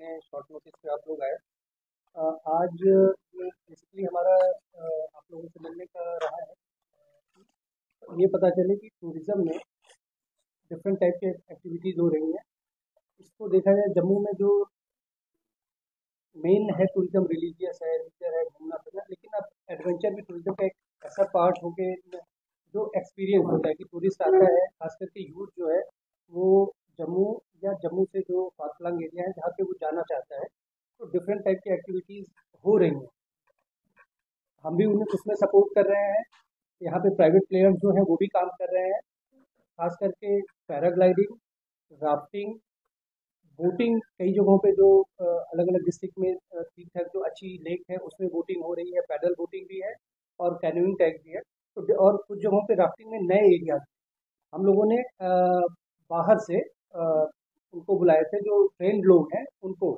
इतने short notice पे आप लोग आए। आज बेसिकली हमारा आप लोगों से मिलने का रहा है ये पता चले कि टूरिज़्म में डिफरेंट टाइप के एक्टिविटीज़ हो रही हैं। इसको देखा जाए जम्मू में जो मेन है टूरिज़्म रिलीजियस है, लीजर है, घूमना फिरना, लेकिन अब एडवेंचर भी टूरिज़्म का एक ऐसा पार्ट हो के जो एक्सपीरियंस होता है कि टूरिस्ट आता है, खास करके यूथ जो है वो जम्मू या जम्मू से जो फातलंग एरिया है जहाँ पे वो जाना चाहता है, तो डिफरेंट टाइप की एक्टिविटीज़ हो रही हैं। हम भी उन्हें उसमें सपोर्ट कर रहे हैं। यहाँ पे प्राइवेट प्लेयर्स जो हैं वो भी काम कर रहे हैं, खास करके पैराग्लाइडिंग, राफ्टिंग, बोटिंग। कई जगहों पे जो अलग अलग डिस्ट्रिक्ट में ठीक ठाक जो अच्छी लेक है उसमें बोटिंग हो रही है, पैडल बोटिंग भी है और कैनोइंग टाइप भी है। तो और कुछ जगहों पे राफ्टिंग में नए एरिया हम लोगों ने बाहर से उनको बुलाए थे जो ट्रेंड लोग हैं उनको,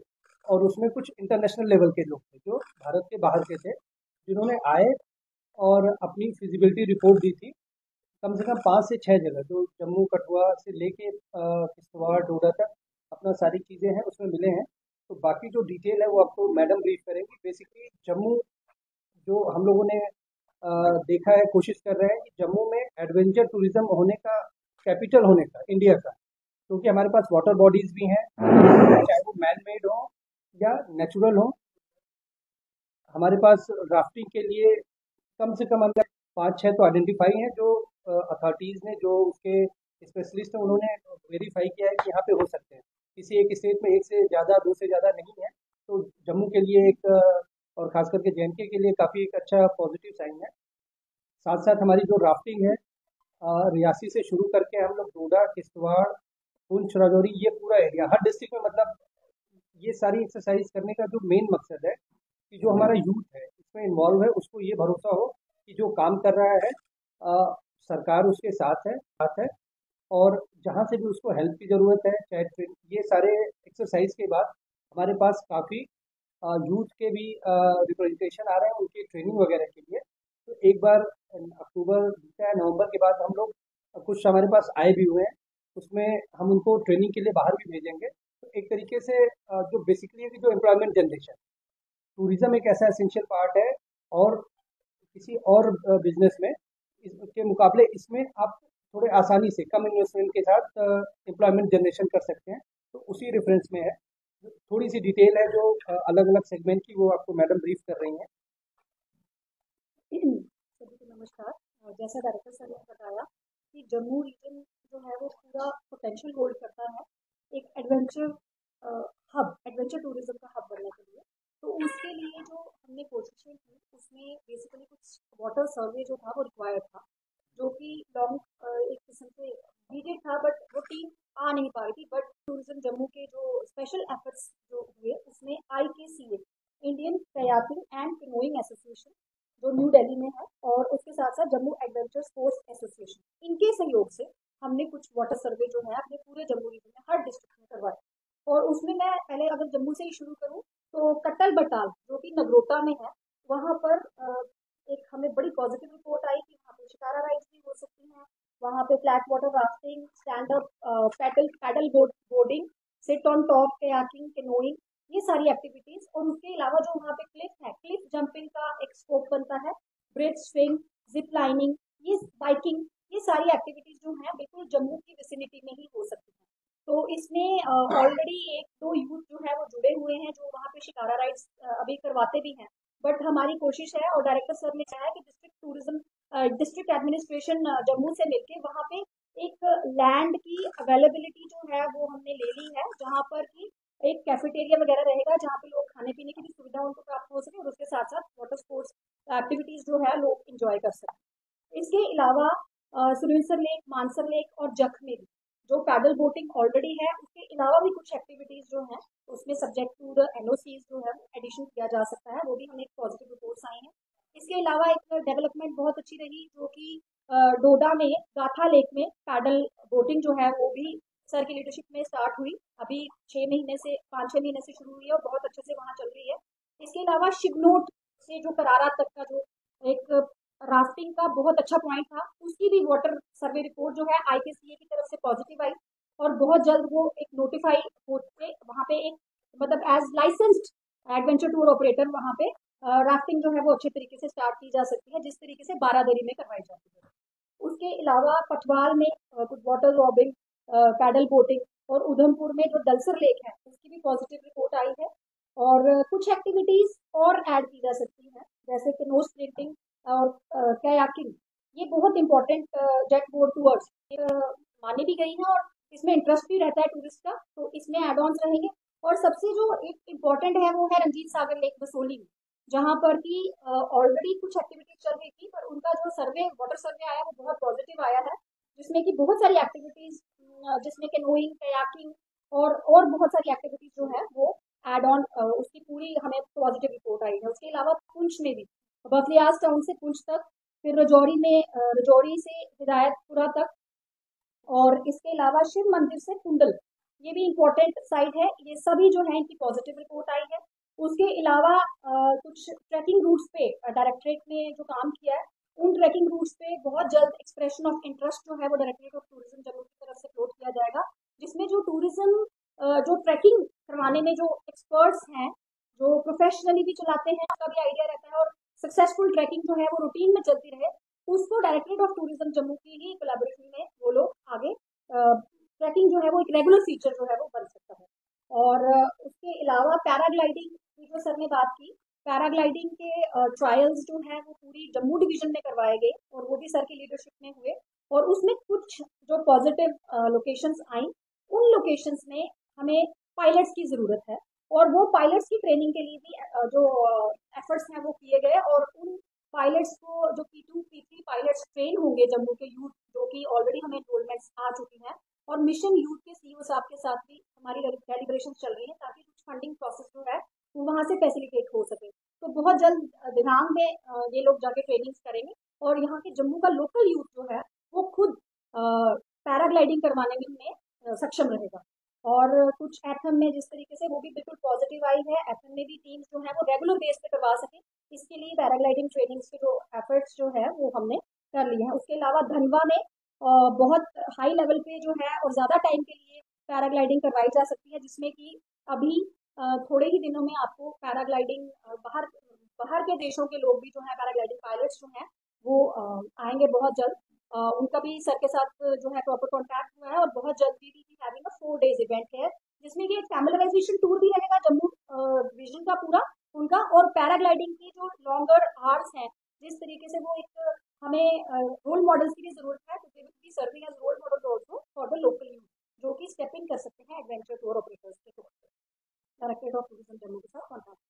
और उसमें कुछ इंटरनेशनल लेवल के लोग थे जो भारत के बाहर के थे, जिन्होंने आए और अपनी फिजिबिलिटी रिपोर्ट दी थी। कम से कम 5 से 6 जगह जो जम्मू कठुआ से लेके किश्तवाड़ डोडा तक अपना सारी चीज़ें हैं उसमें मिले हैं। तो बाकी जो डिटेल है वो आपको मैडम ब्रीफ करेंगी। बेसिकली जम्मू जो हम लोगों ने देखा है, कोशिश कर रहे हैं कि जम्मू में एडवेंचर टूरिज्म होने का, कैपिटल होने का इंडिया का, क्योंकि हमारे पास वाटर बॉडीज भी हैं, चाहे वो मैन मेड हो या नेचुरल हो। हमारे पास राफ्टिंग के लिए कम से कम अंदर 5-6 तो आइडेंटिफाई हैं जो अथॉरिटीज़ ने, जो उसके स्पेशलिस्ट हैं, उन्होंने वेरीफाई किया है कि यहाँ पे हो सकते हैं। किसी एक स्टेट में एक से ज़्यादा, दो से ज़्यादा नहीं है। तो जम्मू के लिए एक और ख़ास करके जे के लिए काफ़ी एक अच्छा पॉजिटिव साइन है। साथ साथ हमारी जो राफ्टिंग है रियासी से शुरू करके हम लोग डोडा, किश्तवाड़, पुंछ, राजौरी, ये पूरा एरिया हर डिस्ट्रिक्ट में, मतलब ये सारी एक्सरसाइज करने का जो मेन मकसद है कि जो हमारा यूथ है इसमें इन्वॉल्व है, उसको ये भरोसा हो कि जो काम कर रहा है सरकार उसके साथ है। और जहाँ से भी उसको हेल्प की ज़रूरत है, चाहे ये सारे एक्सरसाइज के बाद हमारे पास काफ़ी यूथ के भी रिप्रेजेंटेशन आ रहे हैं उनकी ट्रेनिंग वगैरह के लिए। तो एक बार अक्टूबर या नवंबर के बाद हम लोग कुछ हमारे पास आए भी हुए हैं, उसमें हम उनको ट्रेनिंग के लिए बाहर भी भेजेंगे। तो एक तरीके से जो बेसिकली है कि जो एम्प्लॉयमेंट जनरेशन, टूरिज्म एक ऐसा एसेंशियल पार्ट है और किसी और बिजनेस में इसके मुकाबले इसमें आप थोड़े आसानी से कम इन्वेस्टमेंट के साथ एम्प्लॉयमेंट जनरेशन कर सकते हैं। तो उसी रेफरेंस में है, थोड़ी सी डिटेल है जो अलग अलग सेगमेंट की, वो आपको मैडम ब्रीफ कर रही हैं। सभी को नमस्कार। जैसा डायरेक्टर सर ने बताया कि जम्मू रीजन जो है वो पूरा पोटेंशियल होल्ड करता है एक एडवेंचर टूरिज्म का हब बनने के लिए। तो उसके लिए जो हमने कोशिशें की उसमें बेसिकली कुछ वाटर सर्वे जो था वो रिक्वायर्ड था, जो कि लॉन्ग एक किस्म से नीडेड था, बट वो टीम आ नहीं पा रही थी। बट टूरिज्म जम्मू के जो स्पेशल एफर्ट्स जो हुए उसमें IKCA, Indian kayaking and canoeing association, जो न्यू दिल्ली में है, और उसके साथ साथ जम्मू एडवेंचर स्पोर्ट्स एसोसिएशन, इनके सहयोग से हमने कुछ वाटर सर्वे जो है अपने पूरे जम्मू रीजन में हर डिस्ट्रिक्ट में करवाए। और उसमें मैं पहले अगर जम्मू से ही शुरू करूँ तो कट्टल बटाल जो कि नगरोटा में है, वहाँ पर एक हमें बड़ी पॉजिटिव रिपोर्ट आई कि वहाँ पे शिकारा राइड्स भी हो सकती हैं। वहाँ पे flat water rafting, stand up paddle boarding, sit on top kayaking, canoeing, ये सारी एक्टिविटीज। और उसके अलावा जो वहाँ पे क्लिफ है, क्लिफ जंपिंग का एक स्कोप बनता है, ब्रिज स्विंग, जिप लाइनिंग, ये बाइकिंग, ये सारी एक्टिविटीज जो है बिल्कुल जम्मू की विसिनिटी में ही हो सकती है। तो इसमें ऑलरेडी एक दो यूथ जो है वो जुड़े हुए हैं जो वहाँ पे शिकारा राइड्स अभी करवाते भी हैं। बट हमारी कोशिश है और डायरेक्टर सर ने कहा है कि डिस्ट्रिक्ट एडमिनिस्ट्रेशन जम्मू से मिलकर वहाँ पे एक लैंड की अवेलेबिलिटी जो है वो हमने ले ली है, जहाँ पर कि एक कैफेटेरिया वगैरह रहेगा जहाँ पे लोग खाने पीने की भी सुविधा उनको प्राप्त हो सके, और उसके साथ साथ वाटर स्पोर्ट्स एक्टिविटीज जो है लोग इंजॉय कर सकें। इसके अलावा सुरेंसर लेक, मानसर लेक और जख में भी जो पैडल बोटिंग ऑलरेडी है, उसके अलावा भी कुछ एक्टिविटीज जो हैं उसमें सब्जेक्ट टू द NOCs जो है एडिशन किया जा सकता है, वो भी हमें पॉजिटिव रिपोर्ट्स आई हैं। इसके अलावा एक डेवलपमेंट बहुत अच्छी रही जो कि डोडा में गाथा लेक में पैडल बोटिंग जो है वो भी सर की लीडरशिप में स्टार्ट हुई। अभी 5-6 महीने से शुरू हुई है और बहुत अच्छे से वहाँ चल रही है। इसके अलावा शिवनोट से जो करारा तक का जो एक राफ्टिंग का बहुत अच्छा पॉइंट था, उसकी भी वाटर सर्वे रिपोर्ट जो है IKCA की तरफ से पॉजिटिव आई, और बहुत जल्द वो एक नोटिफाई होते वहाँ पे एक मतलब as licensed adventure tour operator वहाँ पे राफ्टिंग जो है वो अच्छे तरीके से स्टार्ट की जा सकती है, जिस तरीके से बारादरी में करवाई जाती है। उसके अलावा पटवाल में कुछ वाटर रॉबिंग, पैडल बोटिंग, और उधमपुर में जो दलसर लेक है उसकी भी पॉजिटिव रिपोर्ट आई है। और कुछ एक्टिविटीज और ऐड की जा सकती है, जैसे कैनो स्प्रिंटिंग और कयाकिंग। ये बहुत इंपॉर्टेंट जेट बोट टूर्स मानी भी गई है, और इसमें इंटरेस्ट भी रहता है टूरिस्ट का, तो इसमें एड ऑन रहेंगे। और सबसे जो एक इम्पॉर्टेंट है वो है रंजीत सागर लेक बसोली में, जहाँ पर कि ऑलरेडी कुछ एक्टिविटीज चल रही थी, पर उनका जो सर्वे वाटर सर्वे आया वो बहुत पॉजिटिव आया है, जिसमें कि बहुत सारी एक्टिविटीज, जिसमें कैनोइंग, कयाकिंग और बहुत सारी एक्टिविटीज जो है वो एड ऑन, उसकी पूरी हमें पॉजिटिव रिपोर्ट आई है। उसके अलावा पुंछ में भी, बफलियाज टाउन से पुंछ तक, फिर रजौरी में रजौरी से हिदायतपुरा तक, और इसके अलावा शिव मंदिर से कुंडल, ये भी इम्पोर्टेंट साइट है। ये सभी जो है इनकी पॉजिटिव रिपोर्ट आई है। उसके अलावा कुछ ट्रैकिंग रूट्स पे डायरेक्टरेट ने जो काम किया है, उन ट्रैकिंग रूट्स पे बहुत जल्द एक्सप्रेशन ऑफ इंटरेस्ट जो है वो डायरेक्टरेट ऑफ टूरिज्म जम्मू की तरफ से फ्लोट किया जाएगा, जिसमें जो टूरिज्म जो ट्रैकिंग करवाने में जो एक्सपर्ट्स हैं, जो प्रोफेशनली भी चलाते हैं, उसका भी आइडिया रहता है, और सक्सेसफुल ट्रैकिंग जो है वो रूटीन में चलती रहे, उसको डायरेक्टरेट ऑफ टूरिज्म जम्मू की ही कोलैबोरेशन में वो लोग आगे ट्रैकिंग जो है वो एक रेगुलर फीचर जो है वो बन सकता है। और उसके अलावा पैराग्लाइडिंग की जो सर ने बात की, पैराग्लाइडिंग के ट्रायल्स जो है वो पूरी जम्मू डिवीजन में करवाए गए, और वो भी सर की लीडरशिप में हुए, और उसमें कुछ जो पॉजिटिव लोकेशंस आई, उन लोकेशंस में हमें पायलट्स की जरूरत है, और वो पायलट्स की ट्रेनिंग के लिए भी जो एफर्ट्स हैं वो किए गए, और उन पायलट्स को जो P2 P3 पायलट्स ट्रेन होंगे जम्मू के यूथ, जो कि ऑलरेडी हमें एनरोलमेंट्स आ चुकी हैं, और मिशन यूथ के सीईओ साहब के साथ भी हमारी डेलिब्रेशन चल रही है, ताकि कुछ फंडिंग प्रोसेस जो है वो वहाँ से फैसिलिटेट हो सके। तो बहुत जल्द दिनांग में ये लोग जाके ट्रेनिंग्स करेंगे, और यहाँ के जम्मू का लोकल यूथ जो है वो खुद पैराग्लाइडिंग करवाने में सक्षम रहेगा। और कुछ एथम में जिस तरीके से वो भी बिल्कुल पॉजिटिव आई है, एथम में भी टीम्स जो है वो रेगुलर बेस पे करवा सके, इसके लिए पैराग्लाइडिंग ट्रेनिंग्स के जो एफर्ट्स जो है वो हमने कर लिए हैं। उसके अलावा धनवा में बहुत हाई लेवल पे जो है और ज़्यादा टाइम के लिए पैराग्लाइडिंग करवाई जा सकती है, जिसमें कि अभी थोड़े ही दिनों में आपको पैराग्लाइडिंग बाहर बाहर के देशों के लोग भी जो है पैराग्लाइडिंग पायलट्स जो हैं वो आएंगे बहुत जल्द। उनका भी सर के साथ जो है प्रॉपर कॉन्टैक्ट हुआ है, और बहुत जल्द भी हैविंग अ 4 days इवेंट है, जिसमें कि एक फैमिलियराइजेशन टूर भी रहेगा जम्मू डिवीजन का पूरा उनका, और पैराग्लाइडिंग की जो लॉन्गर आवर्स हैं, जिस तरीके से वो एक हमें रोल मॉडल्स की भी जरूरत है, तो they will be serving as role model also for the local youth, जो कि स्टेपिंग कर सकते हैं एडवेंचर टूर ऑपरेटर्स के तौर पर। डायरेक्टरेट ऑफ टूरिज्म जम्मू के साथ कॉन्टैक्ट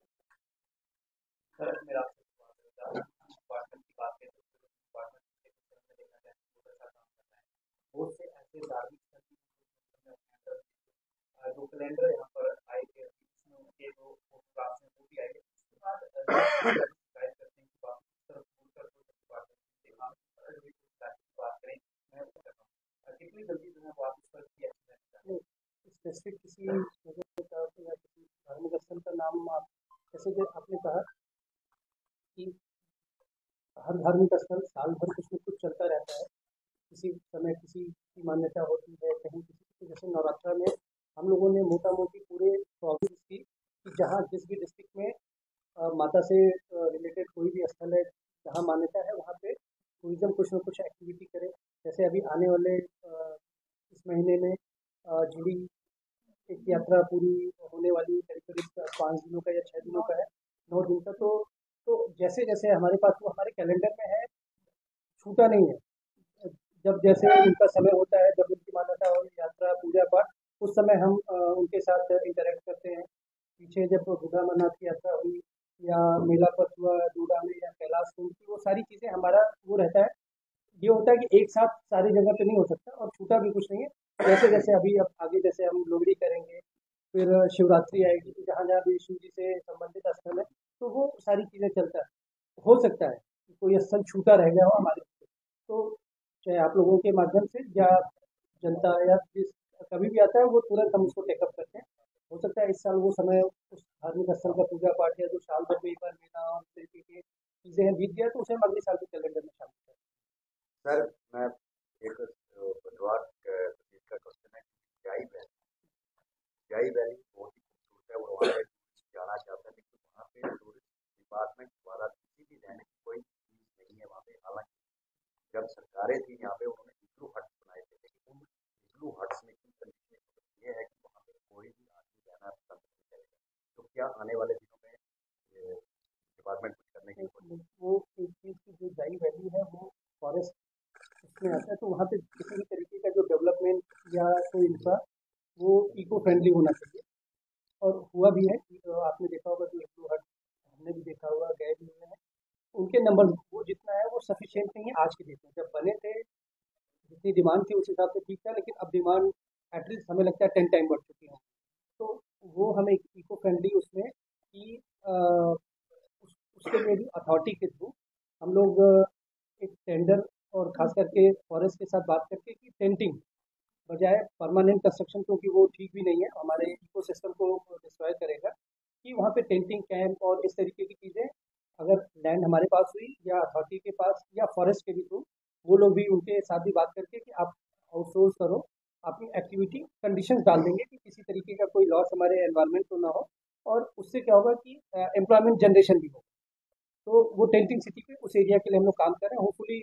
सर मेरा आपसे सवाल है, डिपार्टमेंट की बात करें तो डिपार्टमेंट के क्षेत्र में देखा जाए तो अच्छा काम कर रहा है। बहुत से ऐसे धार्मिक स्थल भी हैं जो कैलेंडर यहाँ पर आए थे, इसमें उनके जो फोटोग्राफ्स हैं वो भी आए थे। उसके बाद शिकायत करते हैं कि बात सिर्फ बोलकर कोई डिपार्टमेंट से काम की बात करें, मैं वो कर रहा हूँ कितनी जल्दी जो है वो आप इस पर भी एक्शन स्पेसिफिक किसी जगह का या किसी धार्मिक स्थल का नाम आप जैसे कि आपने कहा कि हर धार्मिक स्थल साल भर कुछ न कुछ चलता रहता है, किसी समय किसी की मान्यता होती है, कहीं किसी की, जैसे नवरात्रा में हम लोगों ने मोटा मोटी पूरे प्रोविंस की कि जहाँ जिस भी डिस्ट्रिक्ट में माता से रिलेटेड कोई भी स्थल है जहाँ मान्यता है वहाँ पे टूरिज्म कुछ न कुछ एक्टिविटी करे। जैसे अभी आने वाले इस महीने में जुड़ी एक यात्रा पूरी होने वाली है, करीब 5 दिनों का या 6 दिनों का है, 9 दिन का। तो जैसे जैसे हमारे पास वो हमारे कैलेंडर में है, छूटा नहीं है। जब जैसे उनका समय होता है, जब उनकी मान्यता हो यात्रा पूजा पाठ, उस समय हम उनके साथ इंटरेक्ट करते हैं। पीछे जब बुढ़ा अमरनाथ की यात्रा हुई या मेला पथ हुआ डोडा में या कैलाश कुंज की, वो सारी चीज़ें हमारा वो रहता है। ये होता है कि एक साथ सारी जगह पे नहीं हो सकता, और छूटा भी कुछ नहीं है। जैसे जैसे अभी अब आगे जैसे हम लोहड़ी करेंगे, फिर शिवरात्रि आएगी, तो जहाँ जहाँ भी शिव जी से संबंधित स्थल है तो वो सारी चीज़ें चलता है। हो सकता है कि कोई स्थल छूटा रह गया हो हमारे से, तो चाहे आप लोगों के माध्यम से या जनता या जिस कभी भी आता है वो तुरंत हम उसको टेकअप करते हैं। हो सकता है इस साल वो समय उस धार्मिक स्थल का पूजा पाठ या जो साल भर में एक बार मेला और इस तरीके की चीज़ें हैं बीत गया, तो उसे हम अगले साल के कैलेंडर में शामिल करें। सर मैं एक परिवार प्रतीक का क्वेश्चन है, जाई वैली बहुत ही खूबसूरत है है वो वहाँ पे जाना चाहता है, लेकिन वहाँ पे टूरिस्ट डिपार्टमेंट द्वारा किसी भी रहने की कोई चीज़ नहीं है वहाँ पे। हालांकि जब सरकारें थी यहाँ पे उन्होंने इग्लू हट्स बनाए थे, लेकिन उन इग्लू हट्स में की कंडीशन ये है कि वहाँ पे कोई भी आदमी रहना पसंद नहीं करेगा। तो क्या आने वाले दिनों में डिपार्टमेंट कुछ करने की कोशिश? वो एक चीज़ की जो जाई वैली है वो फॉरेस्ट उसमें आता है, तो वहाँ पे किसी भी तरीके का जो डेवलपमेंट या कोई इंफ्रा वो इको फ्रेंडली होना चाहिए। और हुआ भी है कि आपने देखा होगा जो इग्लू हट हमने भी देखा हुआ, गए भी हुए हैं, उनके नंबर वो जितना है वो सफिशिएंट नहीं है आज के डेट में। जब बने थे जितनी डिमांड थी उस हिसाब से ठीक था, लेकिन अब डिमांड एटलीस्ट हमें लगता है 10 टाइम बढ़ चुकी है। तो वो हमें इको फ्रेंडली उसमें कि उसके लिए भी अथॉरिटी के थ्रू हम लोग एक टेंडर और खास करके फॉरेस्ट के साथ बात करके कि टेंटिंग बजाय परमानेंट कंस्ट्रक्शन, क्योंकि वो ठीक भी नहीं है, हमारे इकोसिस्टम को डिस्ट्रॉय करेगा, कि वहाँ पे टेंटिंग कैंप और इस तरीके की चीज़ें अगर लैंड हमारे पास हुई या अथॉरिटी के पास या फॉरेस्ट के भी थ्रू, वो लोग भी उनके साथ भी बात करके कि आप आउटसोर्स करो, अपनी एक्टिविटी कंडीशंस डाल देंगे कि किसी तरीके का कोई लॉस हमारे एनवायरनमेंट को ना हो, और उससे क्या होगा कि एम्प्लॉयमेंट जनरेशन भी हो। तो वो टेंटिंग सिटी पे उस एरिया के लिए हम लोग काम कर रहे हैं, होपफुली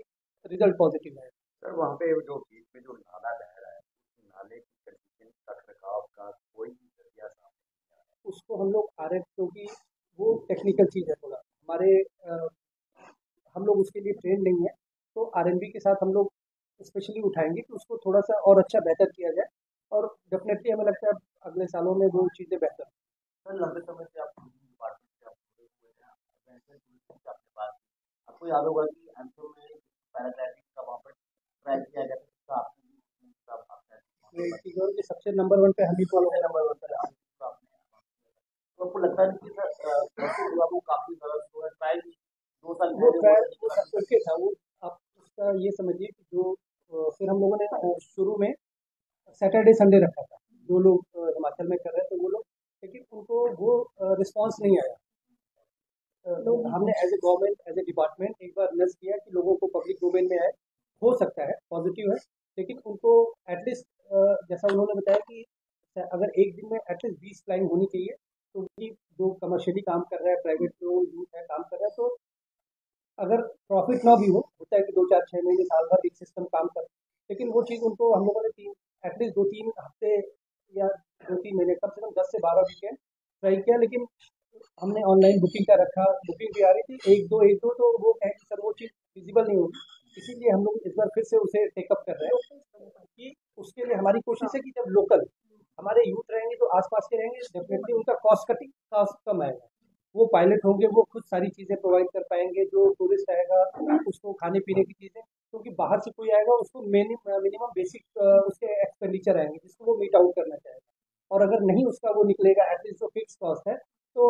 रिजल्ट पॉजिटिव है। सर वहाँ पे जो बीच में जो नाला बह रहा है उस नाले की कंडीशन रख रखाव का कोई भी जरिया सामने नहीं आ रहा है। उसको हम लोग आर एफ, क्योंकि वो टेक्निकल चीज़ है थोड़ा हमारे हम लोग उसके लिए ट्रेन नहीं है, तो आरएनबी के साथ हम लोग स्पेशली उठाएंगे कि उसको थोड़ा सा और अच्छा बेहतर किया जाए, और डेफिनेटली हमें लगता है अगले सालों में वो चीज़ें बेहतर। सर लंबे समय से आप डिपार्टमेंट से आप जुड़े हुए हैं, एडवेंचर टूरिज्म की आपने बात की, आपको याद होगा कि एंथो में पैराग्लाइडिंग का वहाँ पर ट्राई किया गया था, जिसका आपने भी उसमें हिस्सा भाग ये चीज़ और कि सबसे नंबर 1 पे हम ही फॉलो लिया, नंबर वन पर आपने। तो आपको लगता है कि सर वो काफी ज्यादा ट्रायल 2 साल वो पहले ट्रायल वो सब ओके था। वो आप उसका ये समझिए कि जो फिर हम लोगों ने शुरू में सैटरडे संडे रखा था, जो लोग हिमाचल में कर रहे थे वो लोग, लेकिन उनको वो रिस्पांस नहीं आया। हमने as a government as a department एक बार नज किया कि लोगों को पब्लिक डोमेन में है, हो सकता है पॉजिटिव है, लेकिन उनको एटलीस्ट जैसा उन्होंने बताया कि अगर एक दिन में एटलीस्ट 20 फ्लाइंग होनी चाहिए, तो उनकी जो कमर्शियली काम कर रहा है, प्राइवेट जो यूथ है काम कर रहा है, तो अगर प्रॉफिट ना भी हो, होता है कि 2 4 6 महीने साल भर एक सिस्टम काम कर, लेकिन वो चीज़ उनको हम लोगों ने एटलीस्ट 2 3 हफ्ते या 2 3 महीने कम से कम 10 से 12 वीकेंड ट्राई किया, लेकिन हमने ऑनलाइन बुकिंग का रखा, बुकिंग भी आ रही थी एक दो, तो वो कहे कि सर वो चीज़ फिजिबल नहीं होगी, इसीलिए हम लोग इस बार फिर से उसे टेकअप कर रहे हैं कि उसके लिए हमारी कोशिश है कि जब लोकल हमारे यूथ रहेंगे जो आसपास के रहेंगे, डेफिनेटली उनका कॉस्ट कम आएगा, वो पायलट होंगे, वो खुद सारी चीज़ें प्रोवाइड कर पाएंगे, जो टूरिस्ट आएगा उसको खाने पीने की चीज़ें, क्योंकि बाहर से कोई आएगा उसको मिनिमम बेसिक उसके एक्सपेंडिचर आएंगे जिसको वो मीट आउट करना चाहेगा, और अगर नहीं उसका वो निकलेगा एटलीस्ट जो फिक्स कॉस्ट है, तो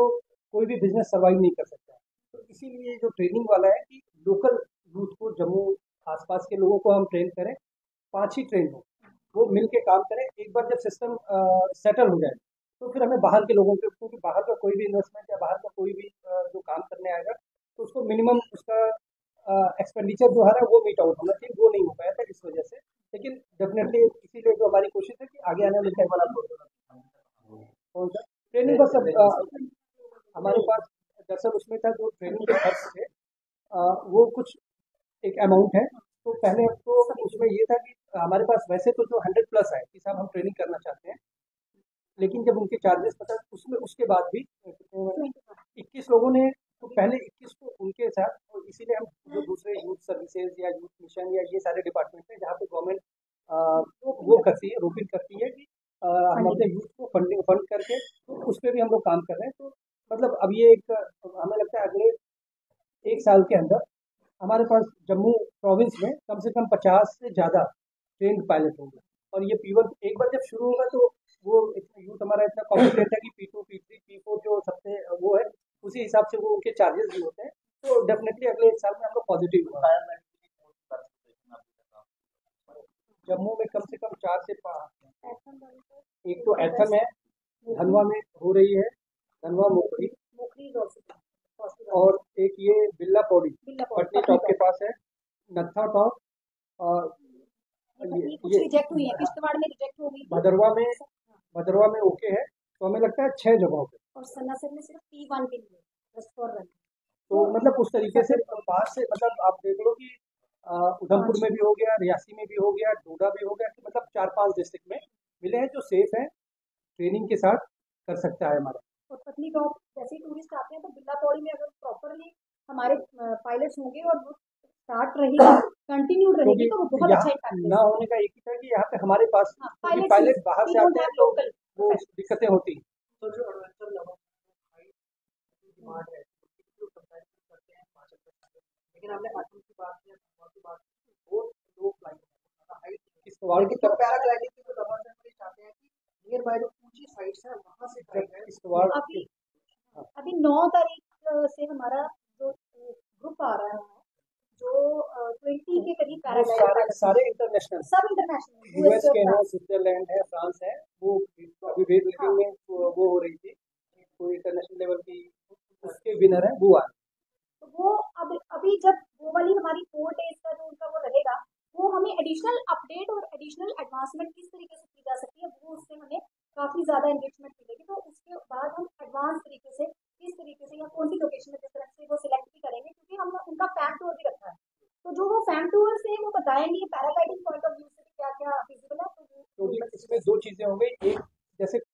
कोई भी बिजनेस सर्वाइव नहीं कर सकता है। तो इसीलिए जो ट्रेनिंग वाला है कि लोकल यूथ को, जम्मू आसपास के लोगों को हम ट्रेन करें, 5 ही ट्रेन हो, वो मिल के काम करें, एक बार जब सिस्टम सेटल हो जाए तो फिर हमें बाहर के लोगों के, क्योंकि बाहर का कोई भी इन्वेस्टमेंट या बाहर का कोई भी जो काम करने आएगा, तो उसको मिनिमम उसका एक्सपेंडिचर जो है ना वो मीट आउट होना चाहिए, वो नहीं हो पाया था इस वजह से, लेकिन डेफिनेटली इसीलिए जो हमारी कोशिश है कि आगे आने वाले वाला कौन सा ट्रेनिंग बस अब हमारे पास दरअसल उसमें था जो ट्रेनिंग के खर्च थे, वो कुछ एक अमाउंट है, तो पहले तो उसमें ये था कि हमारे पास वैसे तो जो 100+ है कि साहब हम ट्रेनिंग करना चाहते हैं, लेकिन जब उनके चार्जेस पता उसमें उसके बाद भी 21 लोगों ने, तो पहले 21 को उनके साथ, और इसीलिए हम जो दूसरे यूथ सर्विसेज या यूथ मिशन या ये सारे डिपार्टमेंट हैं जहाँ पे गवर्नमेंट वो करती है, रोपिंग करती है कि हम अपने यूथ को फंड करके, तो उस पर भी हम लोग काम कर रहे हैं। तो मतलब अब ये एक हमें लगता है अगले 1 साल के अंदर हमारे पास जम्मू प्रोविंस में कम से कम 50 से ज़्यादा ट्रेंड पायलट होंगे, और ये P1 एक बार जब शुरू होगा तो वो इतना यूथ हमारा इतना कॉम्पिटेंट है कि P2 P3 P4 जो सबसे वो है, उसी हिसाब से वो उनके चार्जेस भी होते हैं, तो डेफिनेटली अगले 1 साल में हम लोग पॉजिटिव होगा। जम्मू में कम से कम 4 से 5, एक तो एथम है, धनवा में हो रही है, धनवा मोखरी, और एक ये बिल्ला पौड़ी पटनी टॉप के पास है, नत्था टॉप, और ये रिजेक्ट हुई है, किश्तवाड़ में रिजेक्ट हो गई, भदरवा में ओके है, तो हमें लगता है 6 जगहों पे। और सन्नासर में सिर्फ P1 के लिए जस्ट फॉर रन। तो मतलब उस तरीके से बाहर से मतलब आप देख लो कि उधमपुर में भी हो गया, रियासी में भी हो गया, डोडा भी हो गया, कि मतलब 4-5 डिस्ट्रिक्ट में मिले हैं जो सेफ है, ट्रेनिंग के साथ कर सकता है हमारा। और पतली गाँव जैसे ही टूरिस्ट आते हैं तो बिल्ला पौड़ी में अगर प्रॉपरली हमारे पायलट्स होंगे और वो स्टार्ट रहेगी, कंटिन्यू रहेगी, तो वो बहुत अच्छा इम्पैक्ट ना होने का एक ही था कि यहाँ पे हमारे पास पायलट पायलट बाहर से आते हैं तो लोकल वो दिक्कतें होती हैं। तो जो एडवेंचर लवर हाइट डिमांड है तो कंपैरिजन करते हैं हिमाचल प्रदेश से, लेकिन हमने असम की बात की, गढ़वाल की बात की, बहुत लो फ्लाइट है, हाइट किश्तवाड़ की तरफ पैराग्लाइडिंग की जो लवर्स हैं वो ये चाहते हैं कि नियर बाय जो ऊंची साइट्स है वहां से ड्राइव किश्तवाड़ अभी 9 तारीख से हमारा जो ग्रुप आ रहा है, जो 20 के करीब पैराग्लाइडिंग सारे इंटरनेशनल सब इंटरनेशनल यूएस के हैं, स्विट्जरलैंड है, फ्रांस है, वो अभी वेट लिफ्टिंग में वो हो रही थी, कोई इंटरनेशनल लेवल की उसके विनर है वो आ रहे हैं। तो वो अभी जब वो वाली हमारी 4 डेज का जो उनका वो रहेगा, वो हमें एडिशनल अपडेट और एडिशनल एडवांसमेंट किस तरीके से की जा सकती है, वो उससे हमें काफ़ी ज़्यादा एंगेजमेंट मिलेगी। तो उसके बाद हम एडवांस तरीके से किस तरीके से या कौन सी लोकेशन में जिस तरह से वो सिलेक्ट भी करेंगे, क्योंकि हमने उनका फैम टूर भी रखा है, तो जो वो फैम टूर से वो बताएंगे पैराग्लाइडिंग पॉइंट ऑफ व्यू से क्या क्या फिजिबल है। तो इसमें 2 चीजें हो गई, एक जैसे